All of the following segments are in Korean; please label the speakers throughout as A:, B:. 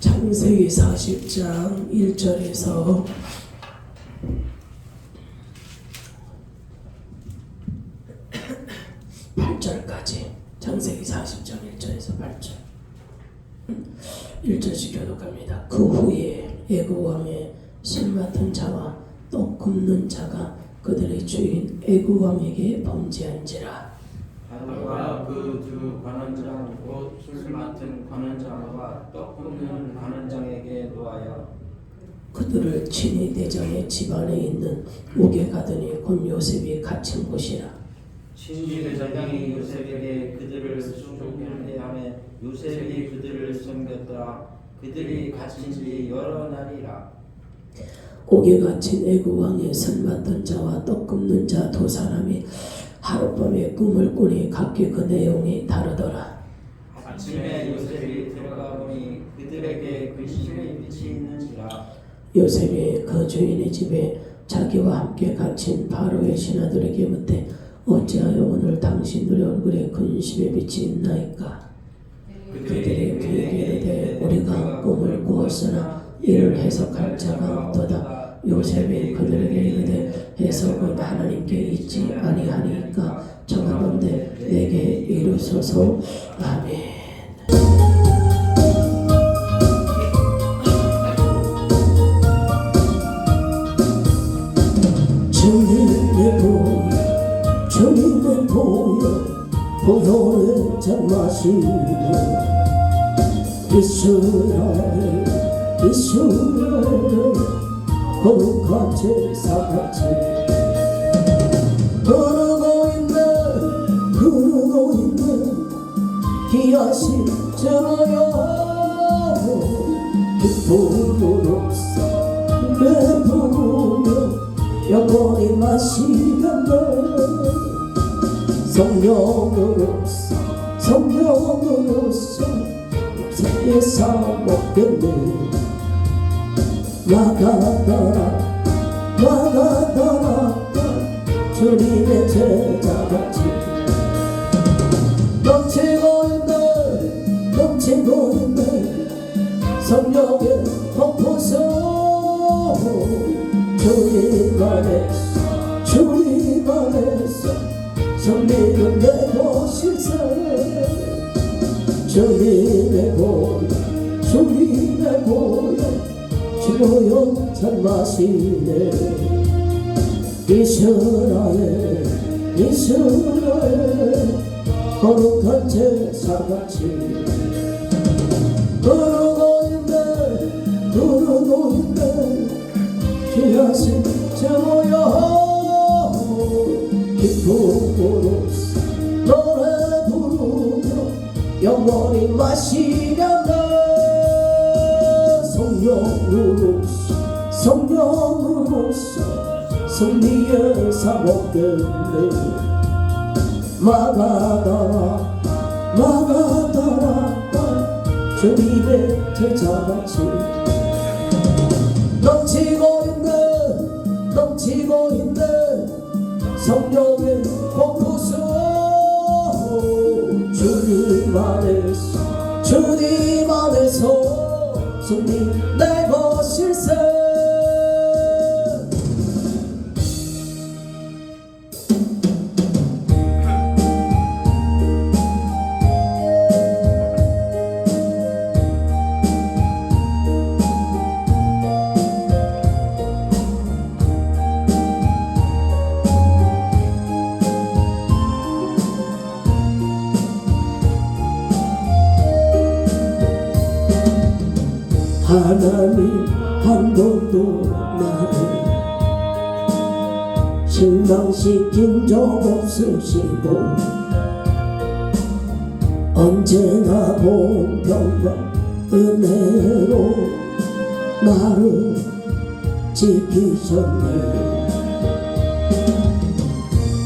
A: 창세기 40장 1절에서 8절까지 창세기 40장 1절에서 8절 1절씩 교독합니다. 그 후에 애굽 왕의 실 맡은 자와 떡 굽는 자가 그들의 주인 애굽 왕에게 범죄한지라.
B: 바로가 그 두 관원장 곧 술 맡은 관원장과 떡 굽는 관원장에게 노하여
A: 그들을 친히 대장의 집안에 있는 옥에 가더니 곧 요셉이 갇힌 곳이라.
B: 친지 대장이 요셉에게 그들을 수종하게 하매 요셉이 그들을 섬겼더라. 그들이 갇힌 지 여러 날이라.
A: 옥에 갇힌 애굽 왕의 설 맡은 자와 떡 굽는 자 두 사람이 하룻밤에 꿈을 꾸니 각기 그 내용이 다르더라.
B: 아침에 요셉이 들어가 보니 그들에게 근심의 빛이 있는지라.
A: 요셉이 그 주인의 집에 자기와 함께 갇힌 바로의 신하들에게 묻되 어찌하여 오늘 당신들의 얼굴에 근심의 빛이 있나이까? 그들이 그에게 이르되 우리가 꿈을 꾸었으나 이를 해석할 자가 없도다. 요셉이 그들에게 이르되 해석은 하나님께 있지 아니하니까 청하건대 내게 이루소서. 아멘. 주님의 보혈 보혈의 장마시네. 이스라엘 거룩한 제사같이 흐르고 있는 귀하신 저여 기쁨으로써 배부르며 영원히 마시련다. 성령으로서 세상 먹겠네. 나가더라 주님의 제자같이 넘치고 있네 성령의 폭포성. 주님 안에서 승리는 내 것일세. 주님의 보혈 주여 잔 마시네. 이스라엘 거룩한 제사같이 흐르고 있네 귀하신 저여 기쁨으로써 노래 부르며 영원히 마시련다. 성령으로서 승리의 사먹겠네. 막아다라 주님의 제자같이 넘치고 있네 성령의 폭포수. 주님 안에서 승리 내 것일세. 하나님 한 번도 나를 실망시킨 적 없으시고 언제나 공평과 은혜로 나를 지키셨네.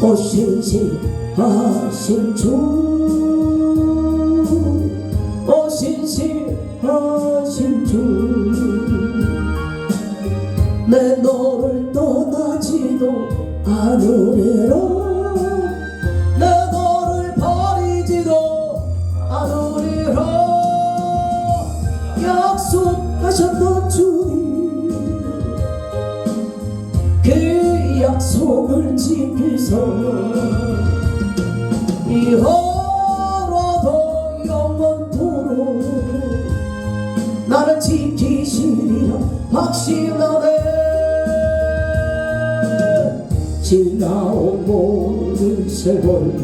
A: 오신실하신 주 내 너를 떠나지도 않으리라. 내 너를 버리지도 않으리라. 약속 약속하셨던 주님 그 약속을 지키소 이후로도 영원토록 나를 지키시리라 확신하네 지나온 모든 세월을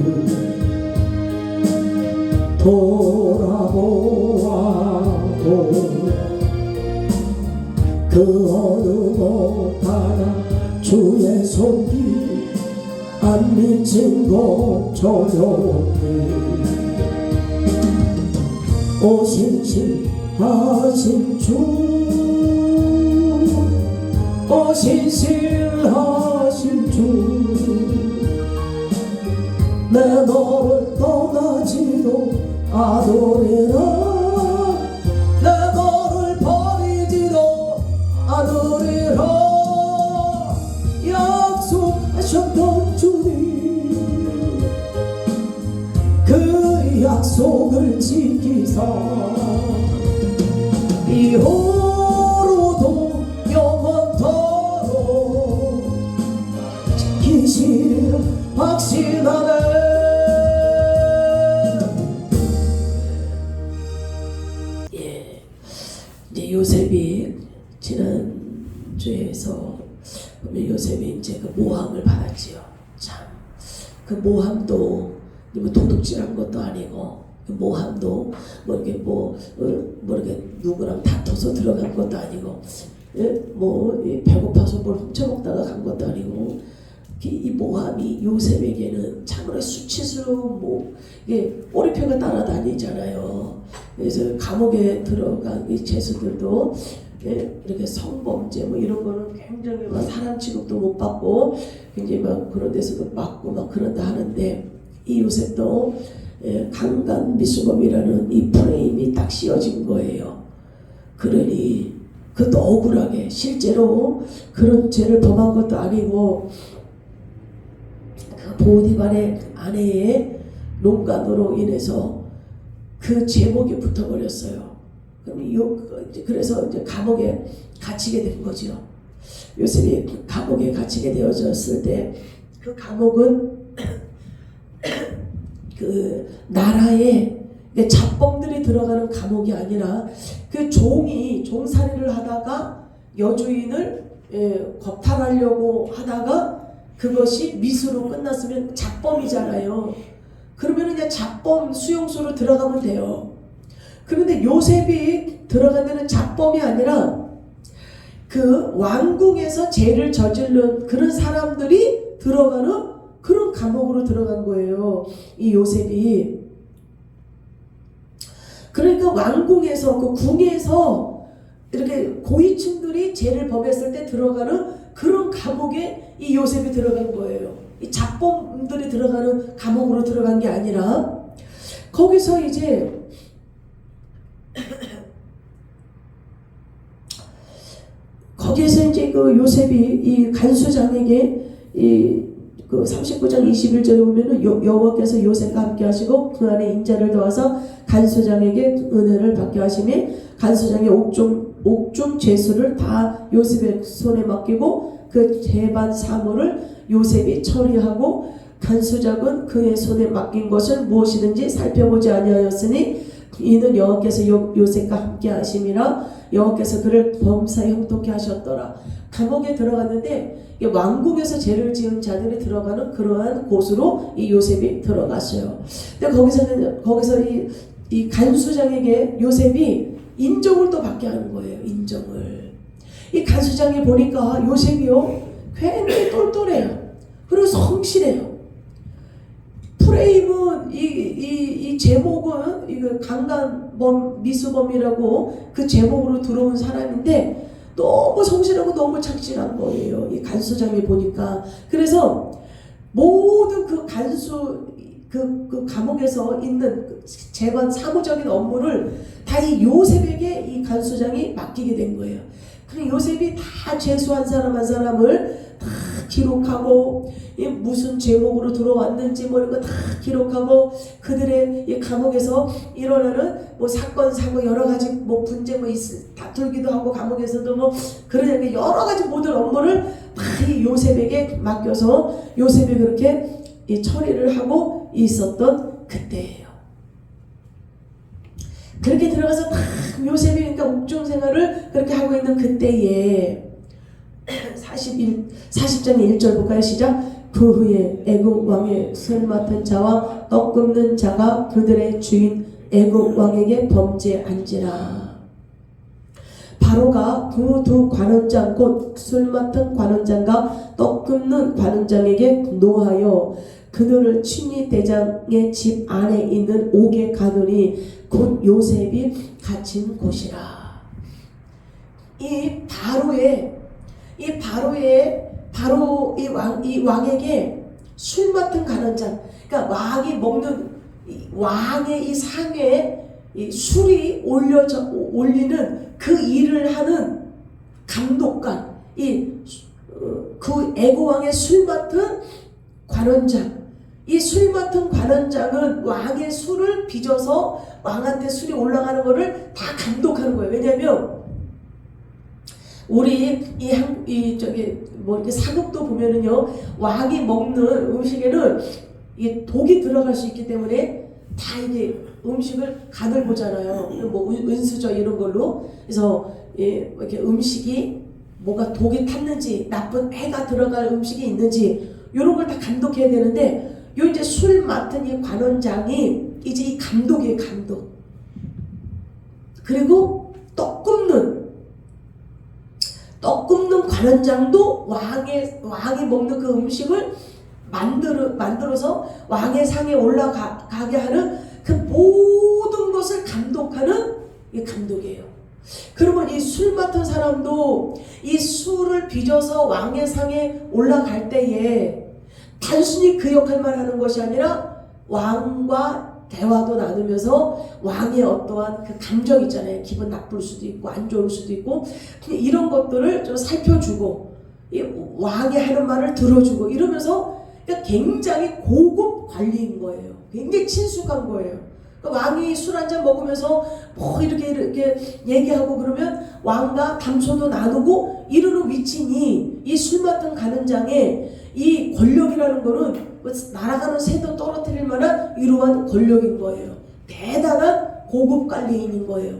A: 돌아보아도 그 어느 것 하나 주의 손길 안 미친 것 전혀 없네 오신실하신 주 오신실하신 주 내 너를 떠나지도 않으리라 내 너를 버리지도 않으리라 약속하셨던 주님 그 약속을 지키사 이후로도 영원토록 지키시리라 확신하네 예, 이제 요셉이 지난주에서 보면 요셉이 이제 그 모함을 받았지요. 참, 그 모함도 뭐 도둑질한 것도 아니고 그 모함도 뭐 이렇게 뭐 이렇게 누구랑 다퉈서 들어간 것도 아니고 뭐 배고파서 뭘 훔쳐먹다가 간 것도 아니고 이 모함이 요셉에게는 참으로 수치스러운 뭐 이게 꼬리표가 따라다니잖아요. 그래서 감옥에 들어간 이 죄수들도 이렇게 성범죄 뭐 이런 거는 굉장히 막 사람 취급도 못 받고 굉장히 막 그런 데서도 맞고 막 그런다 하는데 이 요셉도 강간 미수범이라는 이 프레임이 딱 씌워진 거예요. 그러니 그것도 억울하게 실제로 그런 죄를 범한 것도 아니고 그 보디발의 아내의 농간으로 인해서 그 제목이 붙어버렸어요. 그래서 이제 감옥에 갇히게 된 거죠. 요셉이 감옥에 갇히게 되어졌을 때 그 감옥은 그 나라에 잡범들이 들어가는 감옥이 아니라 그 종살이를 하다가 여주인을 겁탈하려고 하다가 그것이 미수로 끝났으면 잡범이잖아요. 그러면 그냥 잡범 수용소로 들어가면 돼요. 그런데 요셉이 들어간 데는 잡범이 아니라 그 왕궁에서 죄를 저지른 그런 사람들이 들어가는 그런 감옥으로 들어간 거예요. 이 요셉이. 그러니까 왕궁에서 그 궁에서 이렇게 고위층들이 죄를 범했을 때 들어가는 그런 감옥에 이 요셉이 들어간 거예요. 이 잡범들이 들어가는 감옥으로 들어간 게 아니라 거기서 이제 거기에서 이제 그 요셉이 이 간수장에게 그 39장 21절에 보면은 여호와께서 요셉과 함께 하시고 그 안에 인자를 더하사 간수장에게 은혜를 받게 하시며 간수장의 옥중 죄수를 다 요셉의 손에 맡기고 그 재반 사물을 요셉이 처리하고 간수장은 그의 손에 맡긴 것을 무엇이든지 살펴보지 아니하였으니 이는 여호와께서 요셉과 함께 하심이라 여호와께서 그를 범사에 형통케 하셨더라. 감옥에 들어갔는데 왕궁에서 죄를 지은 자들이 들어가는 그러한 곳으로 이 요셉이 들어갔어요. 근데 거기서 이 간수장에게 요셉이 인정을 또 받게 하는 거예요. 인정을. 이 간수장이 보니까 요셉이요 굉장히 똘똘해요. 그리고 성실해요. 프레임은 이 제목은 이거 강간범 미수범이라고 그 제목으로 들어온 사람인데 너무 성실하고 너무 착실한 거예요. 이 간수장이 보니까. 그래서 모든 그 그 감옥에서 있는 그 재반 사무적인 업무를 다 이 요셉에게 이 간수장이 맡기게 된 거예요. 그래서 요셉이 다 죄수한 사람 한 사람을 다 기록하고 이 무슨 제목으로 들어왔는지 뭐 이런 거 다 기록하고 그들의 이 감옥에서 일어나는 뭐 사건 사고 여러 가지 뭐 분쟁 뭐 다툴기도 하고 감옥에서도 뭐 그러니까 여러 가지 모든 업무를 다 이 요셉에게 맡겨서 요셉이 그렇게 이 처리를 하고 있었던 그때예요. 그렇게 들어가서 딱 요셉이 그러니까 옥중 생활을 그렇게 하고 있는 그때에 40장 1절 볼까요? 시작. 그 후에 애굽 왕의 손 맡은 자와 떡 굽는 자가 그들의 주인 애굽 왕에게 범죄한지라. 바로가 그 두 관원장 곧 술 맡은 관원장과 떡 굽는 관원장에게 노하여 그들을 친위 대장의 집 안에 있는 옥에 가두니 곧 요셉이 갇힌 곳이라. 바로 이 왕에게 술 맡은 관원장, 그러니까 왕이 먹는 왕의 이 상에 이 술이 올리는 그 일을 하는 감독관, 그 애고 왕의 술 맡은 관원장. 이 술 맡은 관원장은 왕의 술을 빚어서 왕한테 술이 올라가는 거를 다 감독하는 거예요. 왜냐하면 우리 이렇게 사극도 보면은요, 왕이 먹는 음식에는 이게 독이 들어갈 수 있기 때문에 다 이게 음식을 간을 보잖아요. 뭐 은수저 이런 걸로. 그래서 이렇게 음식이 뭐가 독이 탔는지 나쁜 해가 들어갈 음식이 있는지 이런 걸 다 감독해야 되는데, 요 이제 술 맡은 이 관원장이 이제 이 감독이에요, 감독. 그리고 떡 굽는 관원장도 왕이 먹는 그 음식을 만들어서 왕의 상에 올라가게 하는 그 모든 것을 감독하는 이 감독이에요. 그러면 이 술 맡은 사람도 이 술을 빚어서 왕의 상에 올라갈 때에 단순히 그 역할만 하는 것이 아니라 왕과 대화도 나누면서 왕의 어떠한 그 감정 있잖아요. 기분 나쁠 수도 있고 안 좋을 수도 있고 이런 것들을 좀 살펴주고 이 왕이 하는 말을 들어주고 이러면서 굉장히 고급 관리인 거예요. 굉장히 친숙한 거예요. 왕이 술 한잔 먹으면서 뭐 이렇게 얘기하고 그러면 왕과 담소도 나누고 이러는 위치니 이 술 맡은 관원장의 이 권력이라는 거는 날아가는 새도 떨어뜨릴 만한 이러한 권력인 거예요. 대단한 고급 관리인인 거예요.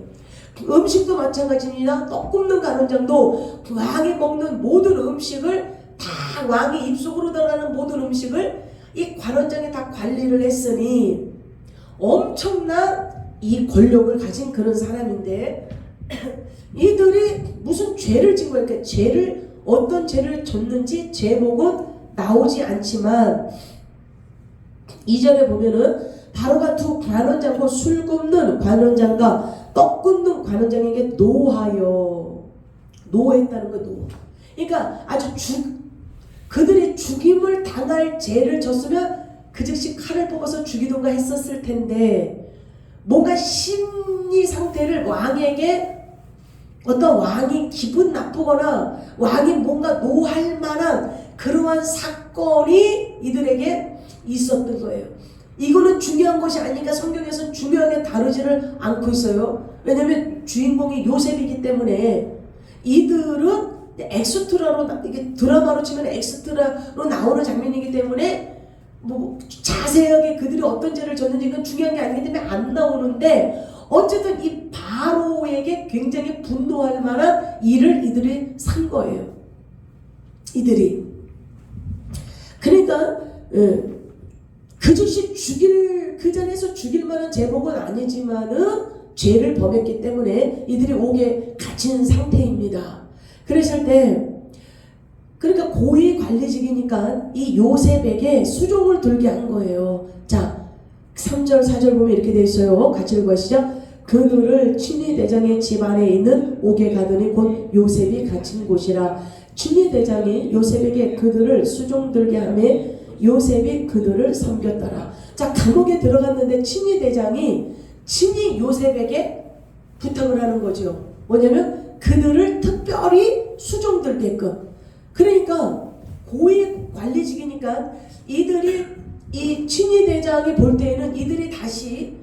A: 음식도 마찬가지입니다. 떡 굽는 관원장도 왕이 먹는 모든 음식을 다 왕이 입속으로 들어가는 모든 음식을 이 관원장이 다 관리를 했으니 엄청난 이 권력을 가진 그런 사람인데 이들이 무슨 죄를 진 거예요. 그러니까 어떤 죄를 졌는지 제목은 나오지 않지만 2절에 보면은 바로가 두 관원장과 술 굽는 관원장과 떡 굽는 관원장에게 노했다는 거예요. 그러니까 아주 그들이 죽임을 당할 죄를 졌으면 그 즉시 칼을 뽑아서 죽이던가 했었을 텐데 뭔가 심리 상태를 왕에게 어떤 왕이 기분 나쁘거나 왕이 뭔가 노할 만한 그러한 사건이 이들에게 있었던 거예요. 이거는 중요한 것이 아니니까 성경에서는 중요하게 다루지를 않고 있어요. 왜냐하면 주인공이 요셉이기 때문에 이들은 엑스트라로, 이게 드라마로 치면 엑스트라로 나오는 장면이기 때문에 뭐 자세하게 그들이 어떤 죄를 졌는지 이건 중요한 게 아니기 때문에 안 나오는데 어쨌든 이 바로에게 굉장히 분노할 만한 일을 이들이 산 거예요. 이들이. 그러니까 그 즉시 그 자리에서 죽일 만한 제목은 아니지만은 죄를 범했기 때문에 이들이 옥에 갇힌 상태입니다. 그랬을 때 그러니까 고위 관리직이니까 이 요셉에게 수종을 들게 한 거예요. 자, 3절 4절 보면 이렇게 돼 있어요. 같이 읽어보시죠. 그들을 친위 대장의 집 안에 있는 옥에 가두니 곧 요셉이 갇힌 곳이라. 친위 대장이 요셉에게 그들을 수종 들게 하매 요셉이 그들을 섬겼더라. 자, 감옥에 들어갔는데 친위 대장이 친히 요셉에게 부탁을 하는 거죠. 뭐냐면 그들을 특별히 수종 들게끔. 그러니까 고위 관리직이니까 이들이 이 친위 대장이 볼 때에는 이들이 다시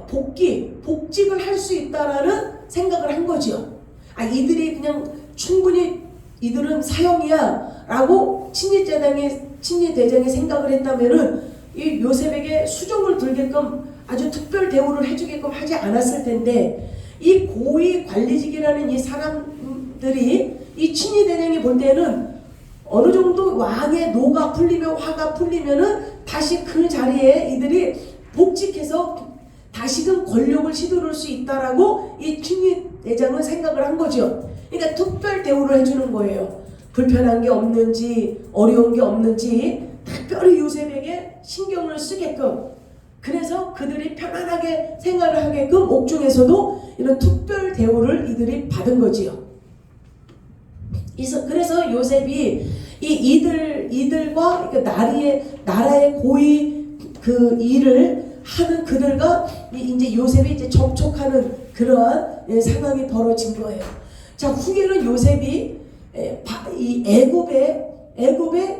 A: 복직을 할 수 있다라는 생각을 한 거죠. 이들이 그냥 충분히 이들은 사형이야 라고 친위 대장이 생각을 했다면은 이 요셉에게 수종을 들게끔 아주 특별 대우를 해주게끔 하지 않았을 텐데, 이 고위 관리직이라는 이 사람들이 이 친위 대장이 볼 때는 어느 정도 왕의 노가 풀리면, 화가 풀리면은 다시 그 자리에 이들이 복직해서 다시금 권력을 휘두를 수 있다라고 이 친위 대장은 생각을 한 거죠. 그러니까 특별 대우를 해주는 거예요. 불편한 게 없는지 어려운 게 없는지 특별히 요셉에게 신경을 쓰게끔, 그래서 그들이 편안하게 생활을 하게끔 옥중에서도 이런 특별 대우를 이들이 받은 거지요. 그래서 요셉이 이들과 나라의 고위 그 일을 하는 그들과 이제 요셉이 이제 접촉하는 그러한 상황이 벌어진 거예요. 자, 후에는 요셉이 이 애굽의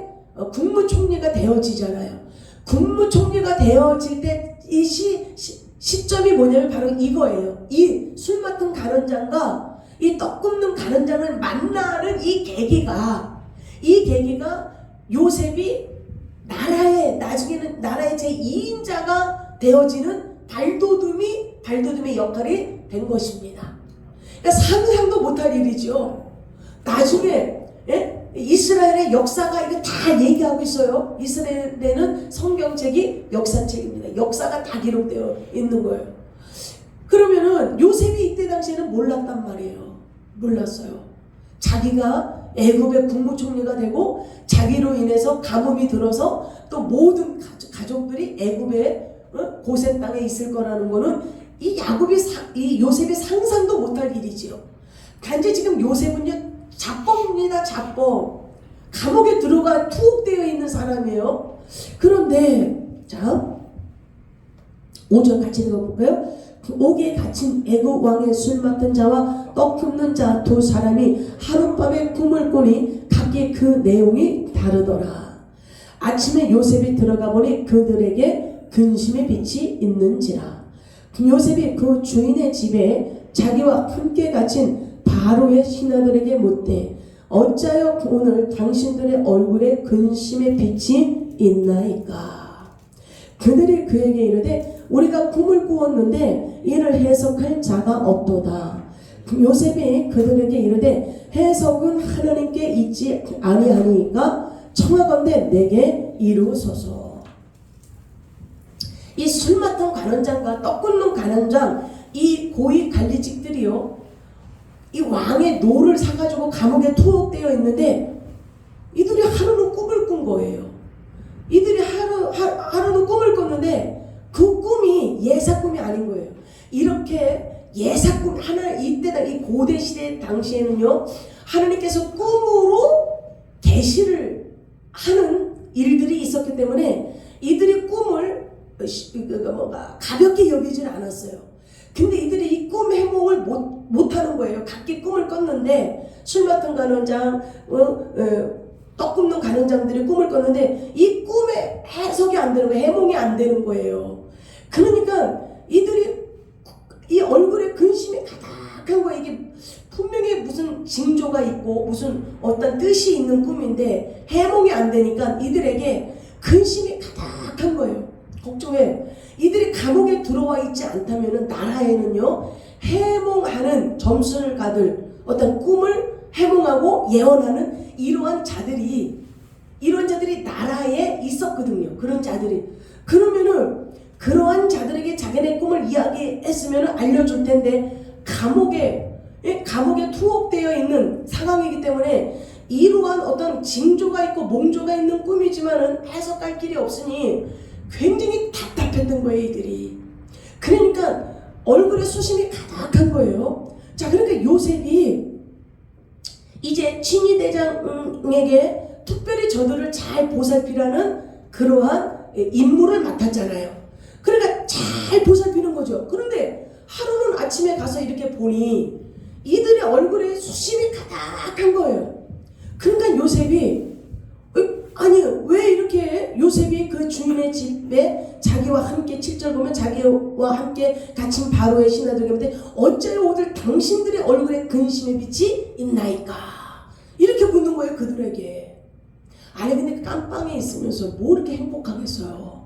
A: 국무총리가 되어지잖아요. 국무총리가 되어질 때 이 시점이 뭐냐면 바로 이거예요. 이 술 맡은 간원장과 이 떡 굽는 간원장을 만나는 이 계기가 요셉이 나중에는 나라의 제2인자가 되어지는 발돋움의 역할이 된 것입니다. 그러니까 상상도 못할 일이죠. 나중에 이스라엘의 역사가 이거 다 얘기하고 있어요. 이스라엘에는 성경책이 역사책입니다. 역사가 다 기록되어 있는 거예요. 그러면은 요셉이 이때 당시에는 몰랐단 말이에요. 몰랐어요. 자기가 애굽의 국무총리가 되고 자기로 인해서 가뭄이 들어서 또 모든 가족들이 애굽의 고센 땅에 있을 거라는 거는 이 요셉이 상상도 못할 일이지요. 단지 지금 요셉은요, 잡범입니다. 잡범. 감옥에 들어가 투옥되어 있는 사람이에요. 그런데 자, 5절 같이 읽어볼까요? 옥에 갇힌 애굽 왕의 술 맡은 자와 떡 굽는 자 두 사람이 하룻밤에 꿈을 꾸니 각기 그 내용이 다르더라. 아침에 요셉이 들어가 보니 그들에게 근심의 빛이 있는지라. 요셉이 그 주인의 집에 자기와 함께 갇힌 바로의 신하들에게 묻되 어찌하여 오늘 당신들의 얼굴에 근심의 빛이 있나이까. 그들이 그에게 이르되 우리가 꿈을 꾸었는데 이를 해석할 자가 없도다. 요셉이 그들에게 이르되 해석은 하나님께 있지 아니하니까 청하건대 내게 이루소서. 이 술 맡은 간원장과 떡 굽는 간원장, 이 고위 관리직들이요, 이 왕의 노를 사가지고 감옥에 투옥되어 있는데 이들이 하루는 꿈을 꾼 거예요. 이들이 하루는 꿈을 꿨는데 그 꿈이 예사 꿈이 아닌 거예요. 이렇게 예사 꿈 이때 이 고대 시대 당시에는요, 하나님께서 꿈으로 계시를 하는 일들이 있었기 때문에 이들이 꿈을 가볍게 여기질 않았어요. 근데 이들이 이 꿈 해몽을 못하는 거예요. 각기 꿈을 꿨는데 술 맡은 간원장, 떡 굽는 간원장들이 꿈을 꿨는데 이 꿈의 해석이 안 되는 거예요. 해몽이 안 되는 거예요. 그러니까 이들이 이 얼굴에 근심이 가득한 거예요. 이게 분명히 무슨 징조가 있고 무슨 어떤 뜻이 있는 꿈인데 해몽이 안 되니까 이들에게 근심이 가득한 거예요. 걱정해. 이들이 감옥에 들어와 있지 않다면 나라에는요, 해몽하는 점술가들, 어떤 꿈을 해몽하고 예언하는 이러한 자들이 나라에 있었거든요. 그런 자들이. 그러면은 그러한 자들에게 자기네 꿈을 이야기했으면 알려줄 텐데 감옥에 투옥되어 있는 상황이기 때문에 이러한 어떤 징조가 있고 몽조가 있는 꿈이지만은 해석할 길이 없으니 굉장히 답답했던 거예요, 이들이. 그러니까 얼굴에 수심이 가득한 거예요. 자, 그러니까 요셉이 이제 친위 대장에게 특별히 저들을 잘 보살피라는 그러한 임무를 맡았잖아요. 그러니까 잘 보살피는 거죠. 그런데 하루는 아침에 가서 이렇게 보니 이들의 얼굴에 수심이 가득한 거예요. 그러니까 요셉이 아니 왜 이렇게 요셉이 그 주인의 집에 자기와 함께 7절 보면 자기와 함께 갇힌 바로의 신하들에게 묻되 어찌하여 오늘 당신들의 얼굴에 근심의 빛이 있나이까 이렇게 묻는 거예요 그들에게. 아니 근데 깜빵에 있으면서 뭐 이렇게 행복하겠어요.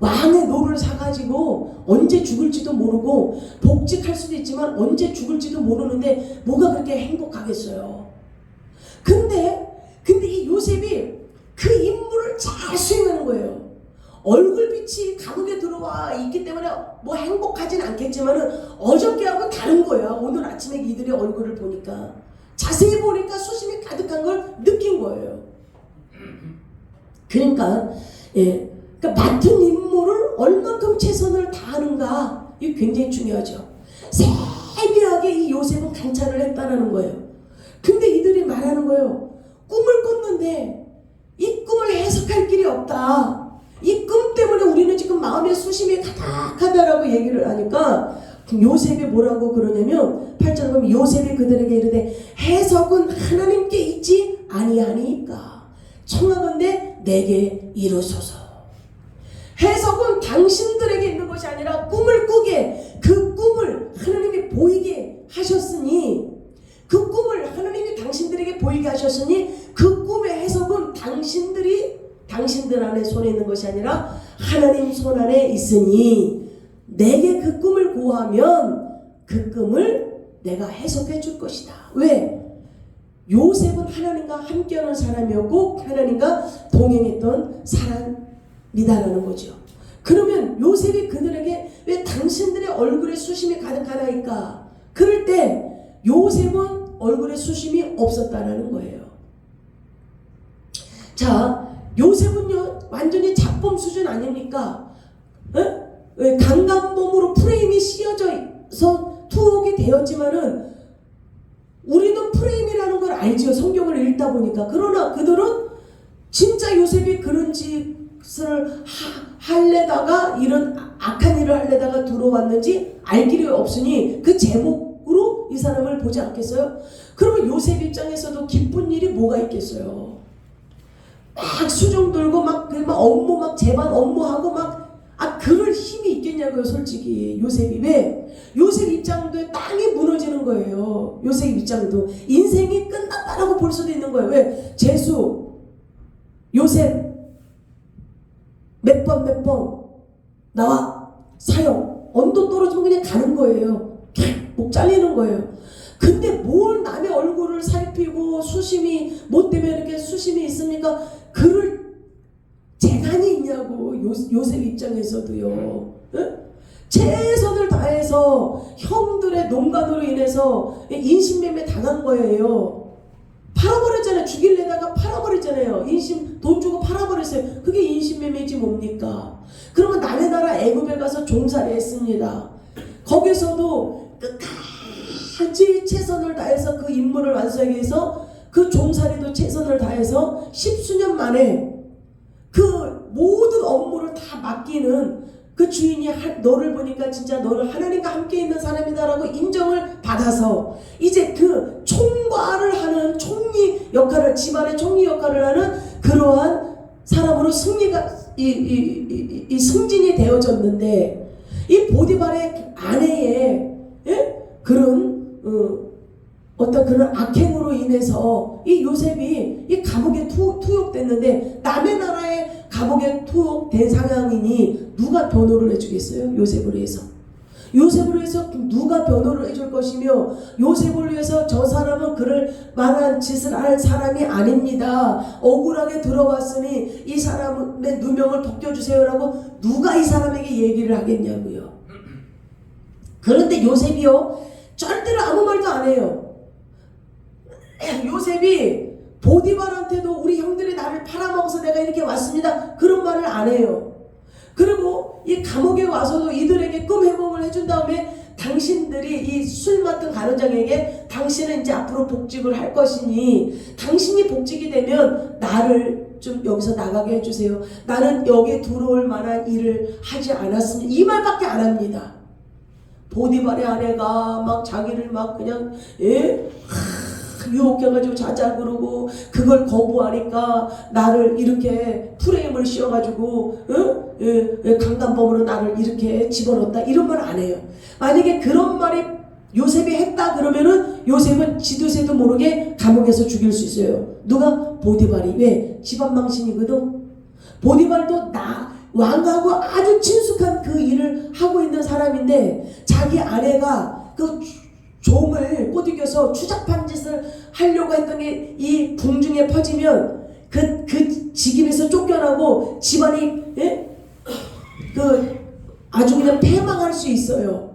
A: 왕의 노를 사가지고 언제 죽을지도 모르고 복직할 수도 있지만 언제 죽을지도 모르는데 뭐가 그렇게 행복하겠어요. 근데 이 요셉이 그 임무를 잘 수행하는 거예요. 얼굴빛이 감옥에 들어와 있기 때문에 뭐 행복하진 않겠지만은 어저께하고 다른 거야. 오늘 아침에 이들의 얼굴을 보니까 자세히 보니까 수심이 가득한 걸 느낀 거예요. 그러니까 맡은 임무를 얼만큼 최선을 다하는가 이게 굉장히 중요하죠. 세밀하게 이 요셉은 관찰을 했다라는 거예요. 근데 이들이 말하는 거예요. 꿈을 꿨는데 이 꿈을 해석할 길이 없다. 이 꿈 때문에 우리는 지금 마음에 수심이 가득하다라고 얘기를 하니까 요셉이 뭐라고 그러냐면 8절 보면 요셉이 그들에게 이르되 해석은 하나님께 있지 아니하니까 청하건대 내게 이루소서. 해석은 당신들에게 있는 것이 아니라 꿈을 꾸게 그 꿈을 하나님이 보이게 하셨으니 그 꿈을 하나님이 당신들에게 보이게 하셨으니 그 꿈의 해석은 당신들 안에 손에 있는 것이 아니라 하나님 손 안에 있으니 내게 그 꿈을 구하면 그 꿈을 내가 해석해 줄 것이다. 왜? 요셉은 하나님과 함께하는 사람이었고 하나님과 동행했던 사람이다라는 거죠. 그러면 요셉이 그들에게 왜 당신들의 얼굴에 수심이 가득하나이까? 그럴 때 요셉은 얼굴에 수심이 없었다라는 거예요. 자, 요셉은요 완전히 잡범 수준 아닙니까? 강간범으로 프레임이 씌어져서 투옥이 되었지만은 우리는 프레임이라는 걸 알지요. 성경을 읽다 보니까. 그러나 그들은 진짜 요셉이 그런 짓을 할래다가 이런 악한 일을 할래다가 들어왔는지 알 길이 없으니 그 제목으로 이 사람을 보지 않겠어요? 그러면 요셉 입장에서도 기쁜 일이 뭐가 있겠어요? 막 수종 들고 막 업무 막 제반 업무하고 그럴 힘이 있겠냐고요. 솔직히 요셉이. 왜? 요셉 입장도 땅이 무너지는 거예요. 요셉 입장도 인생이 끝났다라고 볼 수도 있는 거예요. 왜? 재수 요셉 몇 번 나와 사형 언도 떨어지면 그냥 가는 거예요. 목 잘리는 거예요. 근데 뭘 남의 얼굴을 살피고 수심이 뭐 때문에 이렇게 수심이 있습니까? 그럴 재간이 있냐고. 요셉 입장에서도요. 최선을 다해서 형들의 농간으로 인해서 인신매매 당한 거예요. 팔아버렸잖아요. 죽일래다가 팔아버렸잖아요. 돈 주고 팔아버렸어요. 그게 인신매매지 뭡니까? 그러면 남의 나라 애굽에 가서 종살이 했습니다. 거기서도 끝까지 최선을 다해서 그 임무를 완수하기 위해서 그 종살이도 최선을 다해서 10수년 만에 그 모든 업무를 다 맡기는 그 주인이 너를 보니까 진짜 너를 하나님과 함께 있는 사람이다라고 인정을 받아서 이제 그 총괄을 하는 총리 역할을, 집안의 총리 역할을 하는 그러한 사람으로 승진이 되어졌는데 이 보디발의 아내의 그런 어떤 그런 악행으로 인해서 이 요셉이 이 감옥에 투옥됐는데 남의 나라의 감옥에 투옥된 상황이니 누가 변호를 해주겠어요? 요셉을 위해서. 요셉을 위해서 누가 변호를 해줄 것이며 요셉을 위해서 저 사람은 그럴 만한 짓을 할 사람이 아닙니다. 억울하게 들어왔으니 이 사람의 누명을 벗겨주세요라고 누가 이 사람에게 얘기를 하겠냐고요. 그런데 요셉이요 절대로 아무 말도 안 해요. 요셉이 보디발한테도 우리 형들이 나를 팔아먹어서 내가 이렇게 왔습니다 그런 말을 안 해요. 그리고 이 감옥에 와서도 이들에게 꿈 해몽을 해준 다음에 당신들이 이 술 맡은 간원장에게 당신은 이제 앞으로 복직을 할 것이니 당신이 복직이 되면 나를 좀 여기서 나가게 해주세요. 나는 여기에 들어올 만한 일을 하지 않았습니다. 이 말밖에 안 합니다. 보디발의 아내가 막 자기를 막 그냥 유혹해가지고 자자 그러고 그걸 거부하니까 나를 이렇게 프레임을 씌워가지고 강간범으로 나를 이렇게 집어넣었다 이런 말 안 해요. 만약에 그런 말이 요셉이 했다 그러면은 요셉은 지도새도 모르게 감옥에서 죽일 수 있어요. 누가? 보디발이. 왜? 집안 망신이거든. 보디발도 왕하고 아주 친숙한 그 일을 하고 있는 사람인데 자기 아내가 그 종을 꼬드겨서 추잡한 짓을 하려고 했던 게 이 궁중에 퍼지면 그 직임에서 쫓겨나고 집안이 아주 그냥 패망할 수 있어요.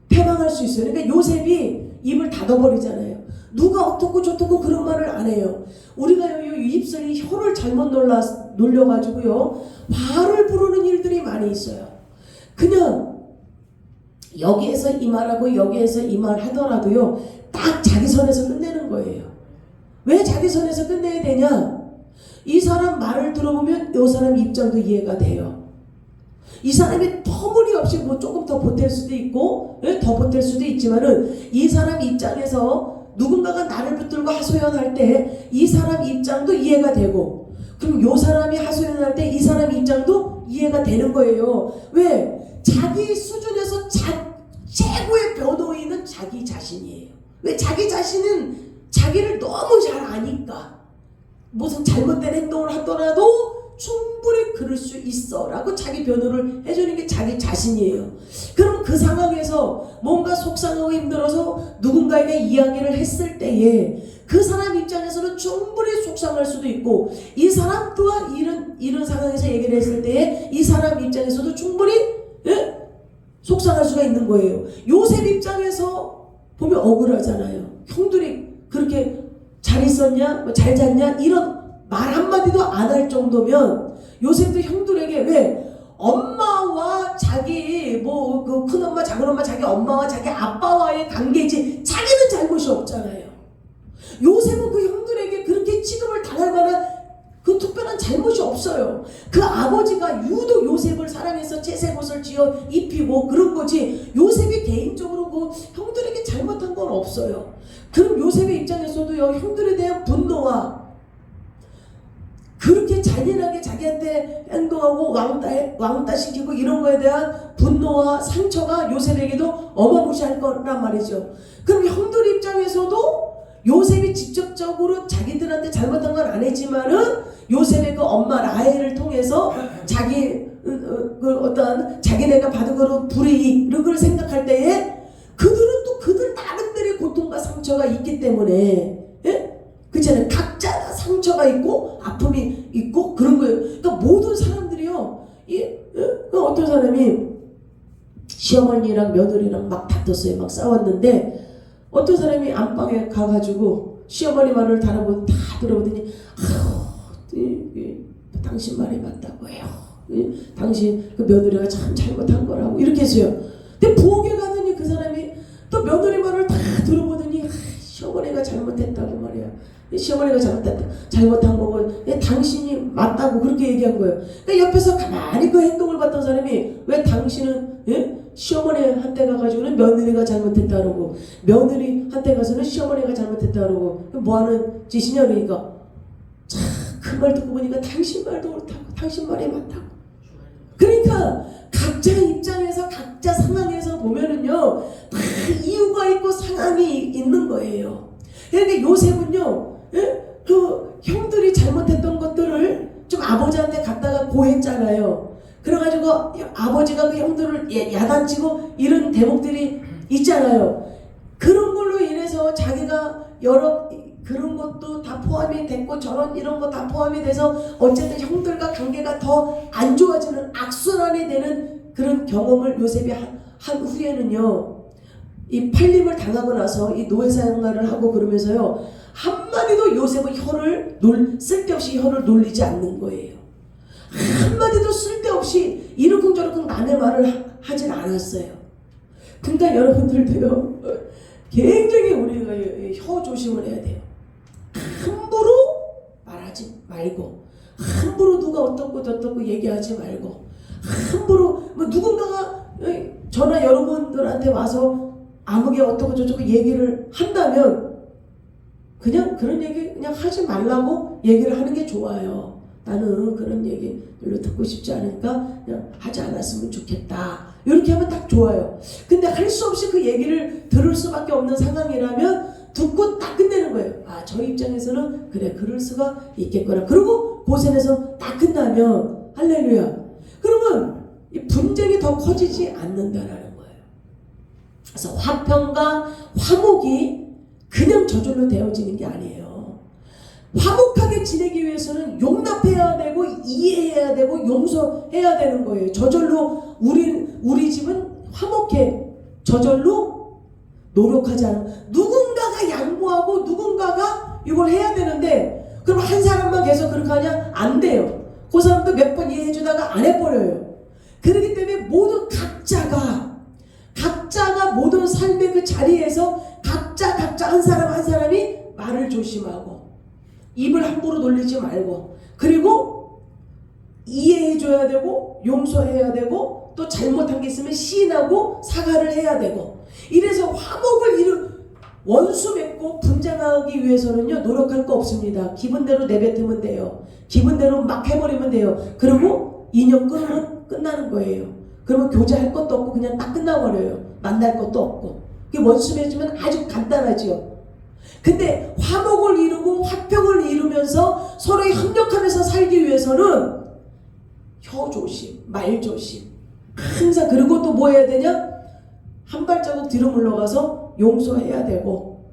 A: 패망할 수 있어요. 그러니까 요셉이 입을 닫아버리잖아요. 누가 어떻고 저떻고 그런 말을 안 해요. 우리가 입술이 혀를 잘못 놀려가지고요 화를 부르는 일들이 많이 있어요. 그냥 여기에서 이 말하고 여기에서 이 말 하더라도요 딱 자기 선에서 끝내는 거예요. 왜 자기 선에서 끝내야 되냐? 이 사람 말을 들어보면 이 사람 입장도 이해가 돼요. 이 사람이 터무니없이 뭐 조금 더 보탤 수도 있고 더 보탤 수도 있지만은 이 사람 입장에서 누군가가 나를 붙들고 하소연할 때 이 사람 입장도 이해가 되고 그럼 요 사람이 하소연할 때 이 사람 입장도 이해가 되는 거예요. 왜? 자기 수준에서 최고의 변호인은 자기 자신이에요. 왜? 자기 자신은 자기를 너무 잘 아니까 무슨 잘못된 행동을 하더라도 충분히 그럴 수 있어 라고 자기 변호를 해주는 게 자기 자신이에요. 그럼 그 상황에서 뭔가 속상하고 힘들어서 누군가에게 이야기를 했을 때에 그 사람 입장에서는 충분히 속상할 수도 있고 이 사람 또한 이런 상황에서 얘기를 했을 때에 이 사람 입장에서도 충분히 속상할 수가 있는 거예요. 요셉 입장에서 보면 억울하잖아요. 형들이 그렇게 잘 있었냐? 잘 잤냐? 이런 말 한마디도 안 할 정도면 요셉도 형들에게 왜? 엄마와 자기 그 큰엄마 작은엄마 자기 엄마와 자기 아빠와의 관계지 자기는 잘못이 없잖아요. 요셉은 그 형들에게 그렇게 취급을 당할 만한 그 특별한 잘못이 없어요. 그 아버지가 유독 요셉을 사랑해서 채색 옷을 지어 입히고 그런 거지 요셉이 개인적으로 그 형들에게 잘못한 건 없어요. 그럼 요셉의 입장에서도요 형들에 대한 분노와 그렇게 잔인하게 자기한테 행동하고 왕따시키고 이런 거에 대한 분노와 상처가 요셉에게도 어마무시할 거란 말이죠. 그럼 형들 입장에서도 요셉이 직접적으로 자기들한테 잘못한 건 아니지만은 요셉의 그 엄마 라헬을 통해서 그 어떤 자기네가 받은 그런 불이익 이런 걸 생각할 때에 그들은 또 그들 나름대로의 고통과 상처가 있기 때문에 그렇잖아요. 각자 상처가 있고 아픔이 있고 그런 거예요. 그러니까 모든 사람들이요. 어떤 사람이 시어머니랑 며느리랑 막 다퉜어요. 막 싸웠는데 어떤 사람이 안방에 가가지고 시어머니 말을 다 들어보더니 당신 말이 맞다고 해요. 당신 그 며느리가 참 잘못한 거라고 이렇게 했어요. 근데 부엌에 가더니 그 사람이 또 며느리 말을 다 들어보더니 시어머니가 잘못했다고 말이야. 시어머니가 잘못한 거고 당신이 맞다고 그렇게 얘기한 거예요. 그러니까 옆에서 가만히 그 행동을 봤던 사람이 왜 당신은 시어머니한테 가가지고는 며느리가 잘못했다 그러고 며느리한테 가서는 시어머니가 잘못했다 그러고 뭐하는 짓이냐 그러니까 그 말 듣고 보니까 당신 말도 옳다고 당신 말이 맞다고. 그러니까 각자 입장에서 각자 상황에서 보면은요 다 이유가 있고 상황이 있는 거예요. 그런데 요셉은요 그 형들이 잘못했던 것들을 좀 아버지한테 갖다가 고했잖아요. 그래가지고 아버지가 그 형들을 야단치고 이런 대목들이 있잖아요. 그런 걸로 인해서 자기가 여러 그런 것도 다 포함이 됐고 이런 거 다 포함이 돼서 어쨌든 형들과 관계가 더 안 좋아지는 악순환이 되는 그런 경험을 요셉이 한 후에는요 이 팔림을 당하고 나서 이 노예 생활을 하고 그러면서요 한마디도 요셉은 쓸데없이 혀를 놀리지 않는 거예요. 한마디도 쓸데없이 이러쿵저러쿵 남의 말을 하진 않았어요. 그러니까 여러분들도요 굉장히 우리가 혀 조심을 해야 돼요. 함부로 말하지 말고 함부로 누가 어떻고 저떻고 얘기하지 말고 함부로 누군가가 전화 여러분들한테 와서 아무개 어떻고 저쩌고 얘기를 한다면 그냥 그런 얘기 그냥 하지 말라고 얘기를 하는 게 좋아요. 나는 그런 얘기 별로 듣고 싶지 않으니까 그냥 하지 않았으면 좋겠다. 이렇게 하면 딱 좋아요. 근데 할 수 없이 그 얘기를 들을 수밖에 없는 상황이라면 듣고 딱 끝내는 거예요. 아, 저 입장에서는 그래, 그럴 수가 있겠구나. 그리고 고생해서 딱 끝나면 할렐루야. 그러면 이 분쟁이 더 커지지 않는다라는 거예요. 그래서 화평과 화목이 그냥 저절로 되어지는 게 아니에요. 화목하게 지내기 위해서는 용납해야 되고 이해해야 되고 용서해야 되는 거예요. 저절로 우리 집은 화목해. 저절로 노력하지 않아. 누군가가 양보하고 누군가가 이걸 해야 되는데 그럼 한 사람만 계속 그렇게 하냐? 안 돼요. 그 사람도 몇 번 이해해주다가 안 해버려요. 그렇기 때문에 모두 각자가 모든 삶의 그 자리에서 각자 한 사람 한 사람이 말을 조심하고 입을 함부로 돌리지 말고 그리고 이해해줘야 되고 용서해야 되고 또 잘못한 게 있으면 시인하고 사과를 해야 되고 이래서 화목을 원수 맺고 분쟁하기 위해서는요 노력할 거 없습니다. 기분대로 내뱉으면 돼요. 기분대로 막 해버리면 돼요. 그리고 인연 끊으면 끝나는 거예요. 그러면 교제할 것도 없고 그냥 딱 끝나버려요. 만날 것도 없고. 그게 원수 맺으면 아주 간단하지요. 근데 화목을 이루고 화평을 이루면서 서로 협력하면서 살기 위해서는 혀 조심, 말 조심 항상. 그리고 또 뭐 해야 되냐? 한 발자국 뒤로 물러가서 용서해야 되고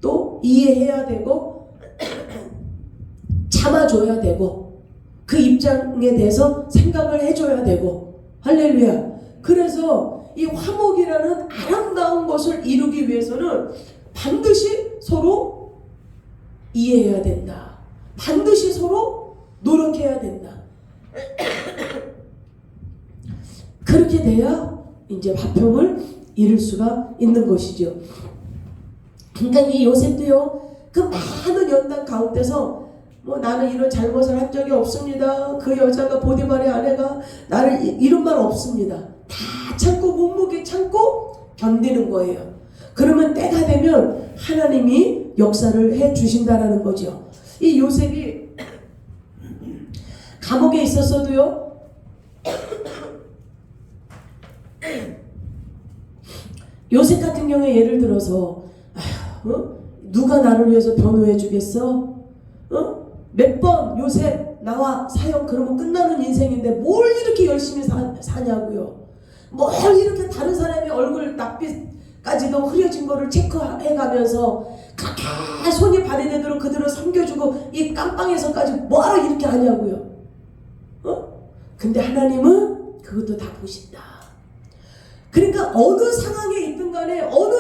A: 또 이해해야 되고 참아줘야 되고 그 입장에 대해서 생각을 해줘야 되고 할렐루야. 그래서 이 화목이라는 아름다운 것을 이루기 위해서는 반드시 서로 이해해야 된다. 반드시 서로 노력해야 된다. 그렇게 돼야 이제 화평을 이룰 수가 있는 것이죠. 그러니까 이 요셉도요, 그 많은 연단 가운데서 뭐 나는 이런 잘못을 한 적이 없습니다. 그 여자가 보디발의 아내가 나를 이런 말 없습니다. 다 참고 묵묵히 참고 견디는 거예요. 그러면 때가 되면 하나님이 역사를 해 주신다라는 거죠. 이 요셉이 감옥에 있었어도요, 요셉 같은 경우에 예를 들어서 누가 나를 위해서 변호해 주겠어? 몇 번 요셉 나와 사형 그러면 끝나는 인생인데 뭘 이렇게 열심히 사냐고요. 뭘 이렇게 다른 사람의 얼굴 낯빛까지도 흐려진 거를 체크해가면서 가게 손이 발에대도록 그들을 섬겨주고 이 깜빵에서까지 뭐하러 이렇게 하냐고요. 근데 하나님은 그것도 다 보신다. 그러니까 어느 상황에 있든 간에 어느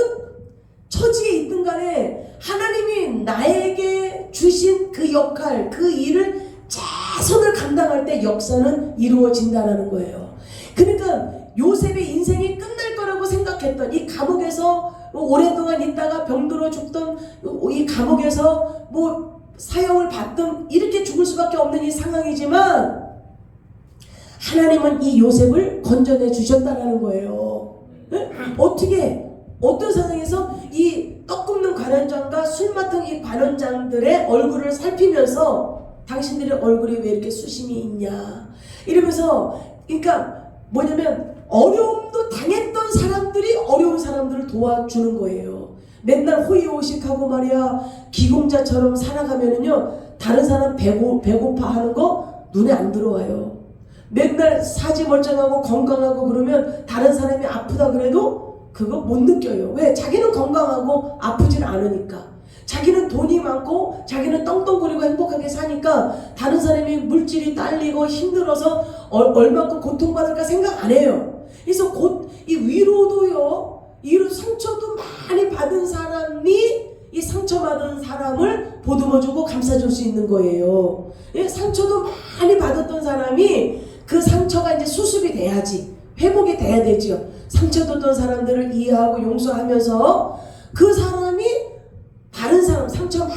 A: 처지에 있든 간에 하나님이 나에게 주신 그 역할, 그 일을 최선을 감당할 때 역사는 이루어진다는 거예요. 그러니까 요셉의 인생이 끝날 거라고 생각했던 이 감옥에서 오랫동안 있다가 병들어 죽던 이 감옥에서 뭐 사형을 받든 이렇게 죽을 수밖에 없는 이 상황이지만 하나님은 이 요셉을 건져내 주셨다라는 거예요. 네? 어떻게 어떤 상황에서 이 떡 굽는 관원장과 술 맡은 이 관원장들의 얼굴을 살피면서 당신들의 얼굴이 왜 이렇게 수심이 있냐 이러면서, 그러니까 뭐냐면 어려움도 당했던 사람들이 어려운 사람들을 도와주는 거예요. 맨날 호의호식하고 말이야 기공자처럼 살아가면은요 다른 사람 배고파 하는 거 눈에 안 들어와요. 맨날 사지 멀쩡하고 건강하고 그러면 다른 사람이 아프다 그래도 그거 못 느껴요. 왜? 자기는 건강하고 아프질 않으니까. 자기는 돈이 많고 자기는 떵떵거리고 행복하게 사니까 다른 사람이 물질이 딸리고 힘들어서 얼마큼 고통받을까 생각 안 해요. 그래서 이 위로도요, 이 상처도 많이 받은 사람이 이 상처받은 사람을 보듬어주고 감싸줄 수 있는 거예요. 상처도 많이 받았던 사람이 그 상처가 이제 수습이 돼야지, 회복이 돼야 되죠. 상처받던 사람들을 이해하고 용서하면서 그 사람이 다른 사람, 상처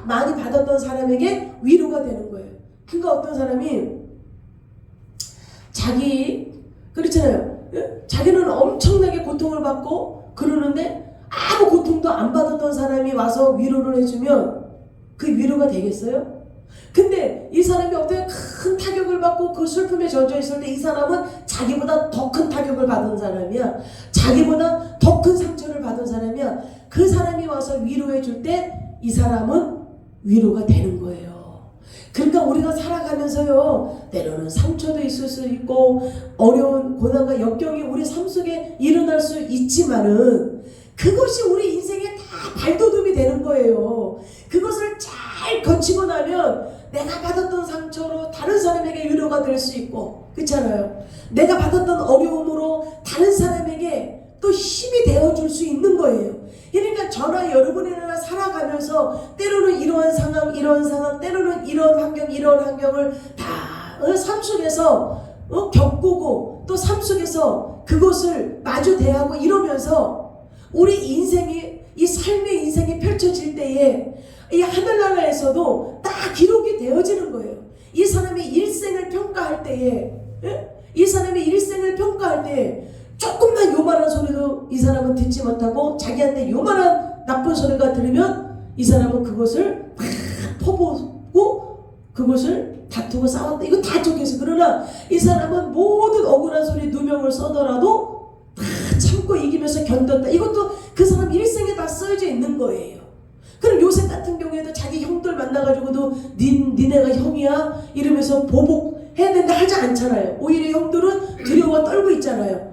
A: 많이 받았던 사람에게 위로가 되는 거예요. 그러니까 어떤 사람이 그렇잖아요. 자기는 엄청나게 고통을 받고 그러는데
C: 아무 고통도 안 받았던 사람이 와서 위로를 해주면 그 위로가 되겠어요? 근데 이 사람이 어떻게 큰 타격을 받고 그 슬픔에 젖어 있을 때 이 사람은 자기보다 더 큰 타격을 받은 사람이야. 자기보다 더 큰 상처를 받은 사람이야. 그 사람이 와서 위로해 줄 때 이 사람은 위로가 되는 거예요. 그러니까 우리가 살아가면서요, 때로는 상처도 있을 수 있고 어려운 고난과 역경이 우리 삶 속에 일어날 수 있지만은 그것이 우리 인생에 다 발돋움이 되는 거예요. 그것을 잘 거치고 나면 내가 받았던 상처로 다른 사람에게 위로가 될 수 있고, 그렇잖아요. 내가 받았던 어려움으로 다른 사람에게 또 힘이 되어줄 수 있는 거예요. 그러니까 저나 여러분이나 살아가면서 때로는 이러한 상황, 때로는 이런 환경을 다 삶 속에서 겪고 또 삶 속에서 그것을 마주 대하고 이러면서 우리 인생이, 이 삶의 인생이 펼쳐질 때에 이 하늘나라에서도 다 기록이 되어지는 거예요. 이 사람의 일생을 평가할 때에, 이 사람의 일생을 평가할 때에 조금만 요만한 소리도 이 사람은 듣지 못하고 자기한테 요만한 나쁜 소리가 들으면 이 사람은 그것을 다 퍼보고 그것을 다투고 싸웠다. 이거 다 적혀서. 그러나 이 사람은 모든 억울한 소리 누명을 써더라도 다 참고 이기면서 견뎠다. 이것도 그 사람 일생에 다 써져 있는 거예요. 그럼 요셉 같은 경우에도 자기 형들 만나가지고도 니네가 형이야? 이러면서 보복해야 된다 하지 않잖아요. 오히려 형들은 두려워 떨고 있잖아요.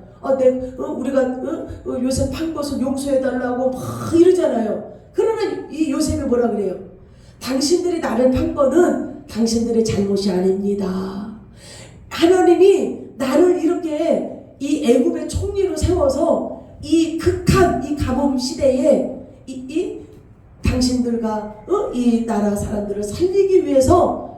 C: 우리가 요셉 판 것을 용서해달라고 막 이러잖아요. 그러나 이 요셉이 뭐라 그래요? 당신들이 나를 판 거는 당신들의 잘못이 아닙니다. 하나님이 나를 이렇게 이 애굽의 총리로 세워서 이 극한 이 가뭄 시대에 이 당신들과 이 나라 사람들을 살리기 위해서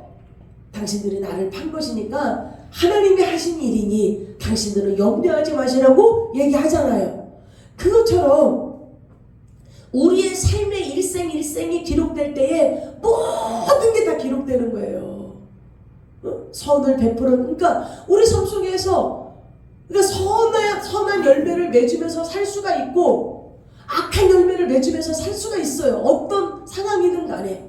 C: 당신들이 나를 판 것이니까 하나님이 하신 일이니 당신들은 염려하지 마시라고 얘기하잖아요. 그것처럼 우리의 삶의 일생이 기록될 때에 모든 게 다 기록되는 거예요. 선을 베풀어. 그러니까 우리 삶 속에서 선한 열매를 맺으면서 살 수가 있고 악한 열매를 맺으면서 살 수가 있어요. 어떤 상황이든 간에.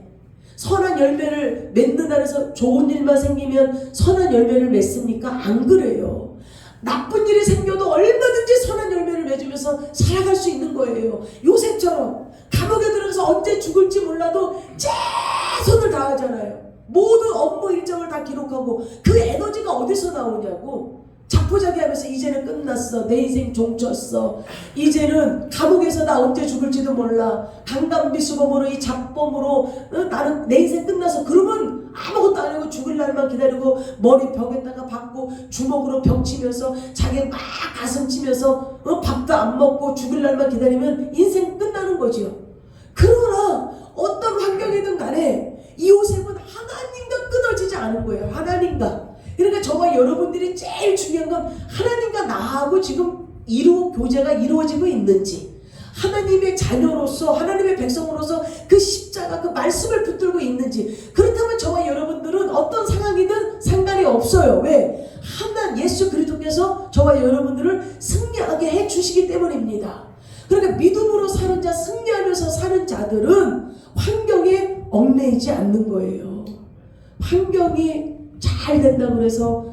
C: 선한 열매를 맺는다 해서 좋은 일만 생기면 선한 열매를 맺습니까? 안 그래요. 나쁜 일이 생겨도 얼마든지 선한 열매를 맺으면서 살아갈 수 있는 거예요. 요셉처럼 감옥에 들어가서 언제 죽을지 몰라도 최선을 다하잖아요. 모든 업무 일정을 다 기록하고 그 에너지가 어디서 나오냐고. 자포자기하면서 이제는 끝났어. 내 인생 종쳤어. 이제는 감옥에서 나 언제 죽을지도 몰라. 강간비수범으로 이 잡범으로 나는 내 인생 끝나서. 그러면 아무것도 안 하고 죽을 날만 기다리고 머리 벽에다가 박고 주먹으로 벽 치면서 자기 막 가슴 치면서 밥도 안 먹고 죽을 날만 기다리면 인생 끝나는 거죠. 그러나 어떤 환경이든 간에 이 요셉은 하나님과 끊어지지 않은 거예요. 하나님과. 그러니까 저와 여러분들이 제일 중요한 건 하나님과 나하고 지금 교제가 이루어지고 있는지, 하나님의 자녀로서 하나님의 백성으로서 그 십자가 그 말씀을 붙들고 있는지. 그렇다면 저와 여러분들은 어떤 상황이든 상관이 없어요. 왜? 예수 그리스도께서 저와 여러분들을 승리하게 해주시기 때문입니다. 그러니까 믿음으로 사는 자, 승리하면서 사는 자들은 환경에 얽매이지 않는 거예요. 환경이 잘 된다고 해서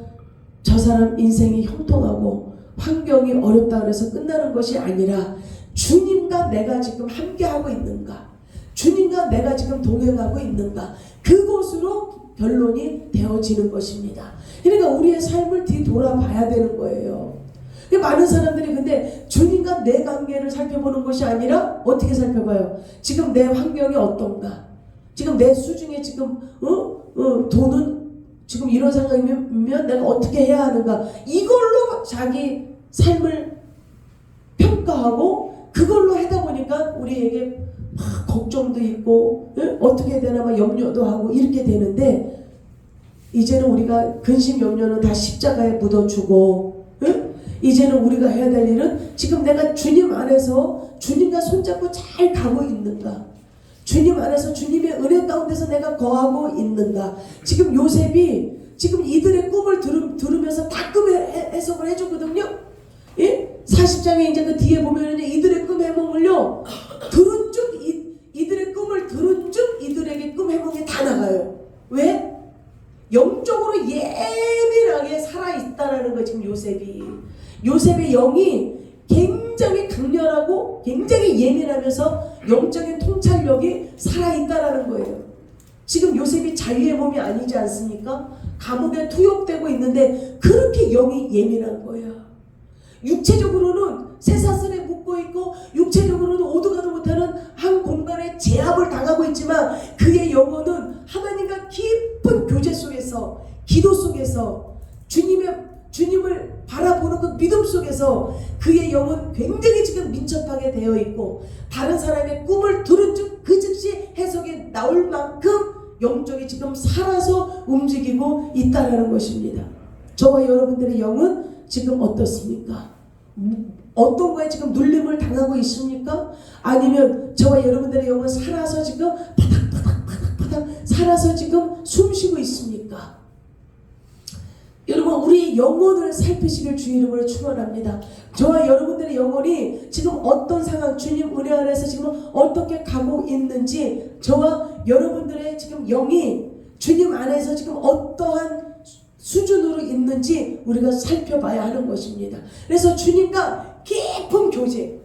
C: 저 사람 인생이 형통하고 환경이 어렵다고 해서 끝나는 것이 아니라 주님과 내가 지금 함께하고 있는가, 주님과 내가 지금 동행하고 있는가, 그것으로 변론이 되어지는 것입니다. 그러니까 우리의 삶을 뒤돌아봐야 되는 거예요. 많은 사람들이 근데 주님과 내 관계를 살펴보는 것이 아니라 어떻게 살펴봐요? 지금 내 환경이 어떤가? 지금 내 수중에 지금 돈은 지금 이런 상황이면 내가 어떻게 해야 하는가? 이걸로 자기 삶을 평가하고 그걸로 하다 보니까 우리에게 막 걱정도 있고 어떻게 해야 되나 막 염려도 하고 이렇게 되는데, 이제는 우리가 근심 염려는 다 십자가에 묻어주고 이제는 우리가 해야 될 일은 지금 내가 주님 안에서 주님과 손잡고 잘 가고 있는가, 주님 안에서 주님의 은혜 가운데서 내가 거하고 있는가. 지금 요셉이 지금 이들의 꿈을 들으면서 다 꿈의 해석을 해주거든요. 예? 40장에 이제 그 뒤에 보면은 이들의 꿈 해몽을요 들은 즉 이들의 꿈을 들은 즉 이들에게 꿈 해몽이 다 나가요. 왜? 영적으로 예민하게 살아있다라는 거. 지금 요셉의 영이 굉장히 강렬하고 굉장히 예민하면서 영적인 통찰력이 살아있다라는 거예요. 지금 요셉이 자유의 몸이 아니지 않습니까? 감옥에 투옥되고 있는데 그렇게 영이 예민한 거야. 육체적으로는 쇠사슬에 묶어있고 육체적으로는 오도 가도 못하는 한 공간에 제압을 당하고 있지만 그의 영혼은 하나님과 깊은 교제 속에서, 기도 속에서, 주님을 바라보는 그 믿음 속에서 그의 영은 굉장히 지금 민첩하게 되어 있고 다른 사람의 꿈을 들은 즉 그 즉시 해석이 나올 만큼 영적이 지금 살아서 움직이고 있다는 것입니다. 저와 여러분들의 영은 지금 어떻습니까? 어떤 거에 지금 눌림을 당하고 있습니까? 아니면 저와 여러분들의 영은 살아서 지금 바닥바닥 살아서 지금 숨쉬고 있습니까? 여러분, 우리 영혼을 살피시길 주의 이름으로 축원합니다. 저와 여러분들의 영혼이 지금 어떤 상황, 주님 은혜 안에서 지금 어떻게 가고 있는지, 저와 여러분들의 지금 영이 주님 안에서 지금 어떠한 수준으로 있는지 우리가 살펴봐야 하는 것입니다. 그래서 주님과 깊은 교제,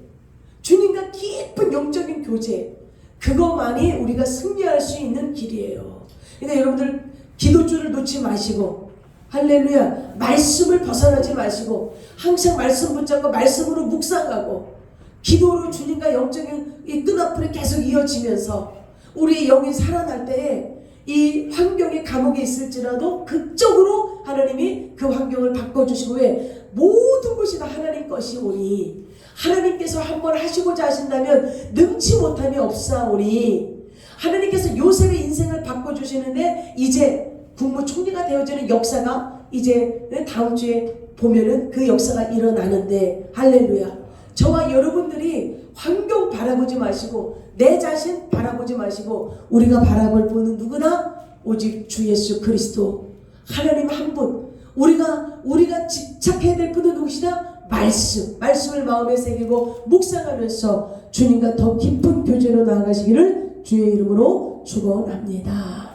C: 주님과 깊은 영적인 교제, 그것만이 우리가 승리할 수 있는 길이에요. 근데 여러분들 기도줄을 놓지 마시고, 할렐루야, 말씀을 벗어나지 마시고 항상 말씀 붙잡고 말씀으로 묵상하고 기도로 주님과 영적인 이 끈앞으로 계속 이어지면서 우리 영이 살아날 때에 이 환경의 감옥에 있을지라도 극적으로 하나님이 그 환경을 바꿔주시고, 왜? 모든 것이 다 하나님 것이오니 하나님께서 한번 하시고자 하신다면 능치 못함이 없사오니, 하나님께서 요셉의 인생을 바꿔주시는데 이제 국무총리가 되어지는 역사가 이제 다음 주에 보면은 그 역사가 일어나는데, 할렐루야, 저와 여러분들이 환경 바라보지 마시고 내 자신 바라보지 마시고 우리가 바라볼 분은 누구나 오직 주 예수 그리스도, 하나님 한 분. 우리가 집착해야 될 분은 누구시다? 말씀을 마음에 새기고 묵상하면서 주님과 더 깊은 교제로 나아가시기를 주의 이름으로 축원합니다.